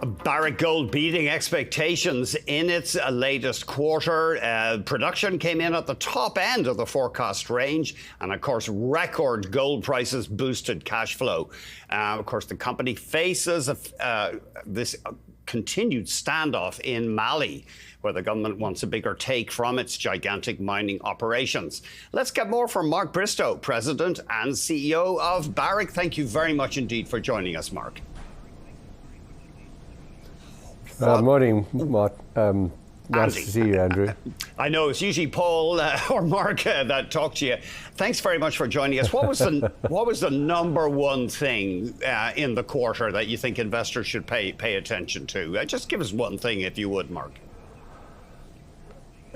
Barrick Gold beating expectations in its latest quarter. Production came in at the top end of the forecast range, and of course, record gold prices boosted cash flow. Of course, the company faces this continued standoff in Mali, where the government wants a bigger take from its gigantic mining operations. Let's get more from Mark Bristow, President and CEO of Barrick. Thank you very much indeed for joining us, Mark. Morning, Mark. Nice to see you, Andrew. I know it's usually Paul or Mark that talk to you. Thanks very much for joining us. What was the number one thing in the quarter that you think investors should pay attention to? Just give us one thing, if you would, Mark.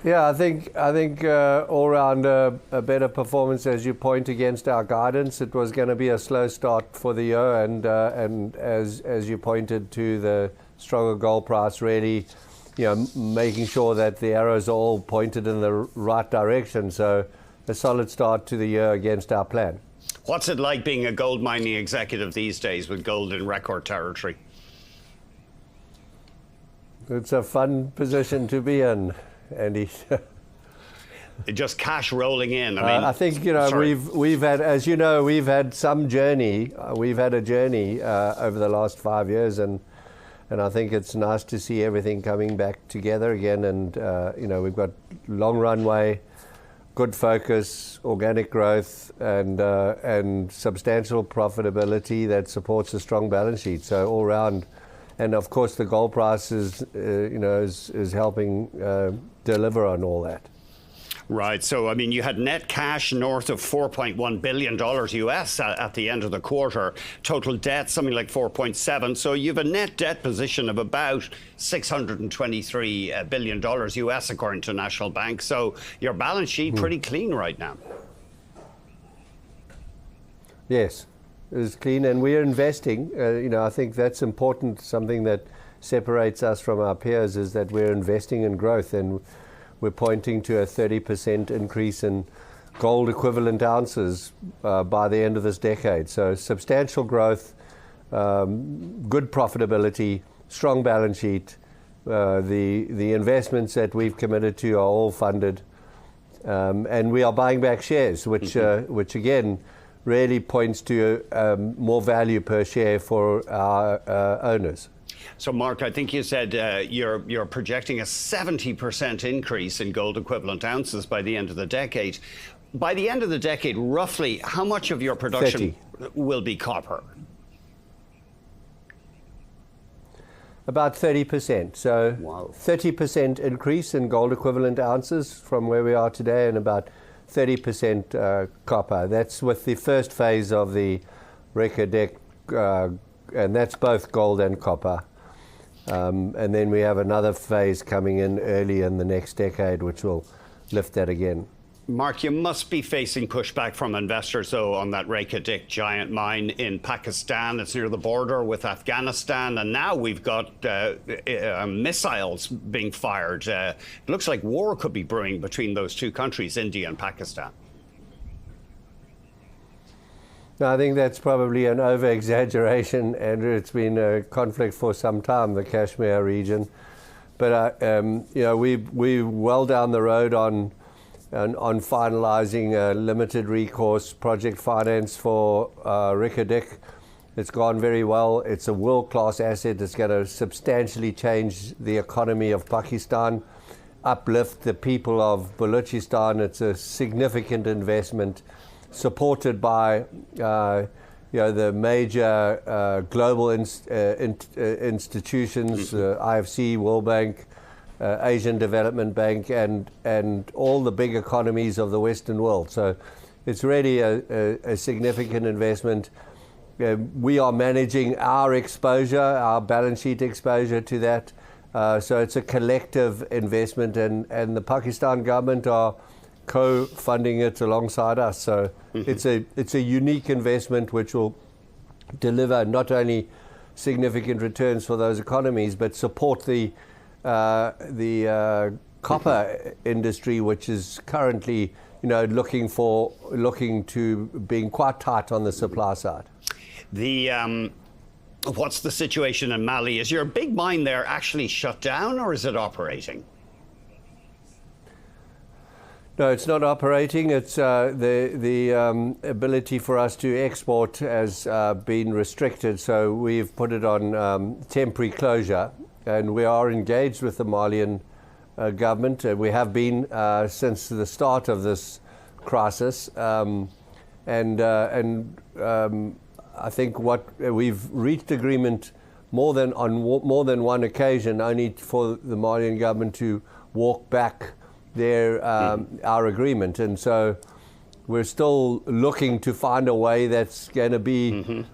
Yeah, I think all around a better performance, as you point, against our guidance. It was going to be a slow start for the year, and as you pointed to, the stronger gold price really, making sure that the arrows are all pointed in the right direction. So a solid start to the year against our plan. What's it like being a gold mining executive these days with gold in record territory? It's a fun position to be in, Andy. Just cash rolling in. I think we've had, as you know, we've had some journey. We've had a journey over the last 5 years, and I think it's nice to see everything coming back together again. And we've got long runway, good focus, organic growth, and substantial profitability that supports a strong balance sheet. So all round, and of course the gold price is helping deliver on all that. Right. So, you had net cash north of $4.1 billion US at the end of the quarter. Total debt, something like 4.7. So you have a net debt position of about $623 billion US, according to National Bank. So your balance sheet pretty clean right now. Yes, it's clean, and we're investing. I think that's important. Something that separates us from our peers is that we're investing in growth, and we're pointing to a 30% increase in gold equivalent ounces by the end of this decade. So substantial growth, good profitability, strong balance sheet. The investments that we've committed to are all funded, and we are buying back shares, which again really points to more value per share for our owners. So, Mark, I think you said you're projecting a 70% increase in gold equivalent ounces by the end of the decade. By the end of the decade, roughly, how much of your production 30. will be copper? About 30%. So wow. 30% increase in gold equivalent ounces from where we are today, and about 30% copper. That's with the first phase of the Reika, and that's both gold and copper. And then we have another phase coming in early in the next decade, which will lift that again. Mark, you must be facing pushback from investors, though, on that Reika giant mine in Pakistan. It's near the border with Afghanistan, and now we've got missiles being fired. It looks like war could be brewing between those two countries, India and Pakistan. No, I think that's probably an over-exaggeration, Andrew. It's been a conflict for some time, the Kashmir region. But we're well down the road on finalising a limited recourse project finance for Reika. It's gone very well. It's a world-class asset. It's going to substantially change the economy of Pakistan, uplift the people of Balochistan. It's a significant investment, supported by the major global institutions, IFC, World Bank, Asian Development Bank, and all the big economies of the Western world. So it's really a significant investment. We are managing our exposure, our balance sheet exposure to that. So it's a collective investment, and the Pakistan government are co-funding it alongside us. So it's a unique investment which will deliver not only significant returns for those economies, but support the copper industry, which is currently looking to being quite tight on the supply side. What's the situation in Mali? Is your big mine there actually shut down, or is it operating? No, it's not operating. It's the ability for us to export has been restricted, so we've put it on temporary closure, and we are engaged with the Malian government. We have been since the start of this crisis, and I think what we've reached agreement more than one occasion, only for the Malian government to walk back our agreement, and so we're still looking to find a way that's going to be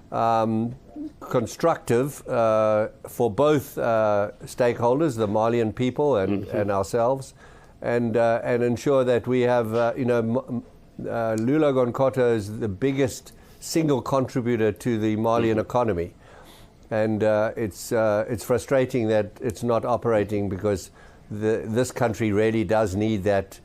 constructive for both stakeholders, the Malian people and ourselves, and ensure that we have Lula Gonkota is the biggest single contributor to the Malian economy, and it's frustrating that it's not operating, because this country really does need that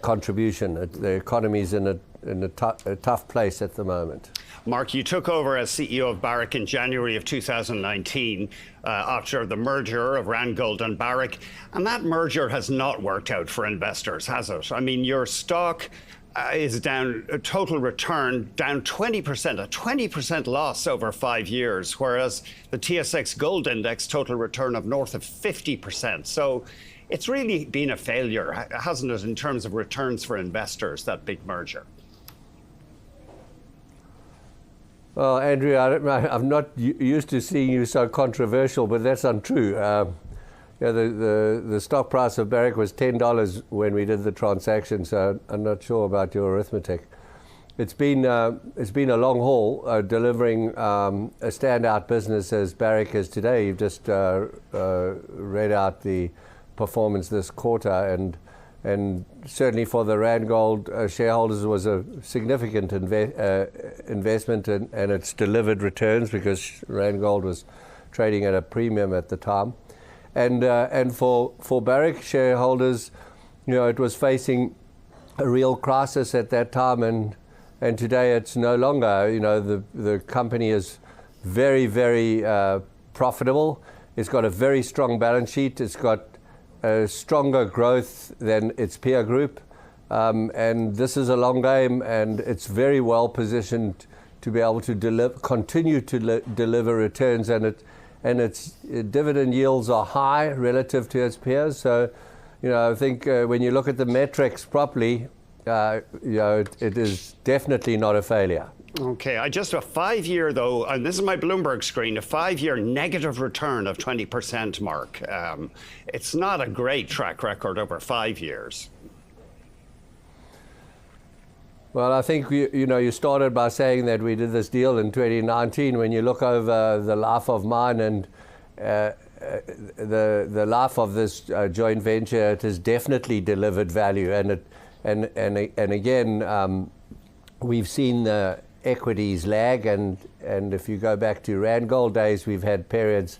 contribution. The economy is in a tough place at the moment. Mark, you took over as CEO of Barrick in January of 2019 after the merger of Randgold and Barrick, and that merger has not worked out for investors, has it? I mean, your stock is down, a total return down 20%, a 20% loss over 5 years, whereas the TSX Gold Index total return of north of 50%. So it's really been a failure, hasn't it, in terms of returns for investors, that big merger? Well, Andrew, I'm not used to seeing you so controversial, but that's untrue. The stock price of Barrick was $10 when we did the transaction, so I'm not sure about your arithmetic. It's been a long haul delivering a standout business as Barrick is today. You've just read out the performance this quarter, and certainly for the Randgold shareholders, it was a significant investment, and it's delivered returns because Randgold was trading at a premium at the time. And for Barrick shareholders, it was facing a real crisis at that time, and today it's no longer. The company is very, very profitable. It's got a very strong balance sheet. It's got a stronger growth than its peer group, and this is a long game, and it's very well positioned to be able to continue to deliver returns, and its dividend yields are high relative to its peers. So, I think when you look at the metrics properly, it is definitely not a failure. Okay, a 5-year though, and this is my Bloomberg screen, a 5-year negative return of 20%, Mark. It's not a great track record over 5 years. Well, I think you started by saying that we did this deal in 2019. When you look over the life of mine and the life of this joint venture, it has definitely delivered value. And again, we've seen the equities lag, and if you go back to Randgold days, we've had periods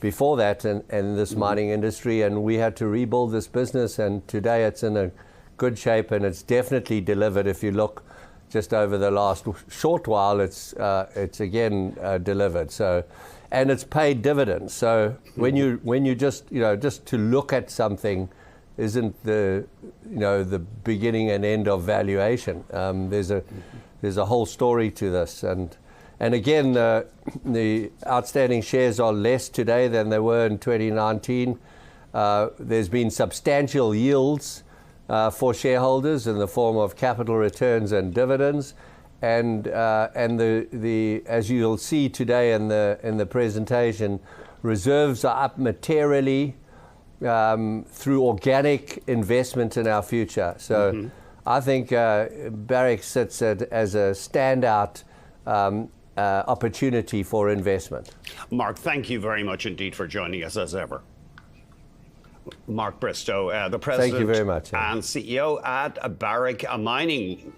before that and this mining industry, and we had to rebuild this business, and today it's in a good shape, and it's definitely delivered. If you look just over the last short while, it's again delivered. So, and it's paid dividends. So when you just to look at something isn't the beginning and end of valuation. There's a whole story to this, and again the outstanding shares are less today than they were in 2019. There's been substantial yields for shareholders in the form of capital returns and dividends, and the as you'll see today in the presentation, reserves are up materially through organic investment in our future. So I think Barrick sits as a standout opportunity for investment. Mark, thank you very much indeed for joining us as ever. Mark Bristow, the President Thank you very much, and CEO at Barrick, a mining